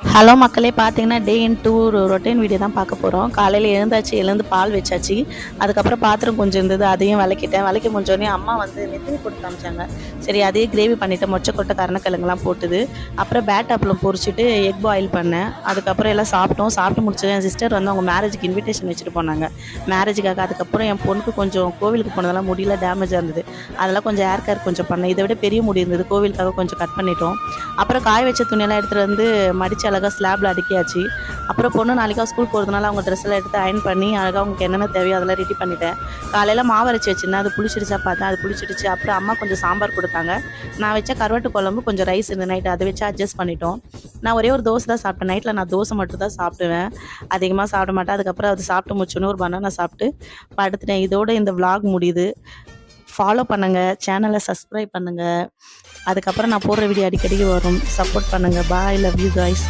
Hello மக்களே, பார்த்தீங்கன்னா டே in two routine video தான் பார்க்க போகிறோம். காலையில் எழுந்து பால் வச்சாச்சு. அதுக்கப்புறம் பாத்திரம் கொஞ்சம் இருந்தது, அதையும் விளக்கிட்டேன். விளக்கி முடிஞ்சோடனே அம்மா வந்து நெத்திலி போட்டு காமிச்சாங்க. சரி, அதே கிரேவி பண்ணிவிட்டு மொச்சக்கொட்டை கருணக்கிழங்குலாம் போட்டுது. அப்புறம் பேட் அப்பளம் பொரிச்சிட்டு எக் பாயில் பண்ணேன். அதுக்கப்புறம் எல்லாம் சாப்பிட்டோம். சாப்பிட்டு முடிச்சது என் சிஸ்டர் வந்து அவங்க மேரேஜுக்கு இன்விடேஷன் வச்சுட்டு போனாங்க, மேரேஜுக்காக. அதுக்கப்புறம் என் பொண்ணுக்கு கொஞ்சம் கோவிலுக்கு போனதெல்லாம் முடியல, டேமேஜாக இருந்தது. அதெல்லாம் கொஞ்சம் ஹேர் கேர் கொஞ்சம் பண்ணேன். இதை விட பெரிய முடி இருந்தது, கோவிலுக்காக கொஞ்சம் கட் பண்ணிட்டோம். அப்புறம் காய வச்ச துணியெல்லாம் எடுத்துகிட்டு வந்து மடித்து அழகாக ஸ்லாபில் அடுக்கியாச்சு. அப்புறம் பொண்ணு நாளைக்காக ஸ்கூல் போகிறதுனால அவங்க ட்ரெஸ் எல்லாம் எடுத்து அயன் பண்ணி அழகாக அவங்களுக்கு என்னென்ன தேவையோ அதெல்லாம் ரெடி பண்ணிட்டேன். காலையில் மாவு அரைச்சி வச்சுருந்தேன், அது புளிச்சிடுச்சா பார்த்தேன், அது புளிச்சிடுச்சு. அப்புறம் அம்மா கொஞ்சம் சாம்பார் கொடுத்தாங்க. நான் வச்ச கருவாட்டு குழம்பு கொஞ்சம் ரைஸ் இருந்த நைட்டு அதை வச்சு அட்ஜஸ்ட் பண்ணிட்டோம். நான் ஒரே ஒரு தோசை தான் சாப்பிட்டேன். நைட்டில் நான் தோசை மட்டும் தான் சாப்பிடுவேன், அதிகமாக சாப்பிட மாட்டேன். அதுக்கப்புறம் அது சாப்பிட்டு முடிச்சோன்னு ஒரு பனானா சாப்பிட்டு படுத்துட்டேன். இதோட இந்த vlog முடியுது. ஃபாலோ பண்ணுங்கள், சேனலை சப்ஸ்கிரைப் பண்ணுங்கள். அதுக்கப்புறம் நான் போடுற வீடியோ அடிக்கடி வரும். சப்போர்ட் பண்ணுங்கள். பாய், லவ் யூ காய்ஸ்.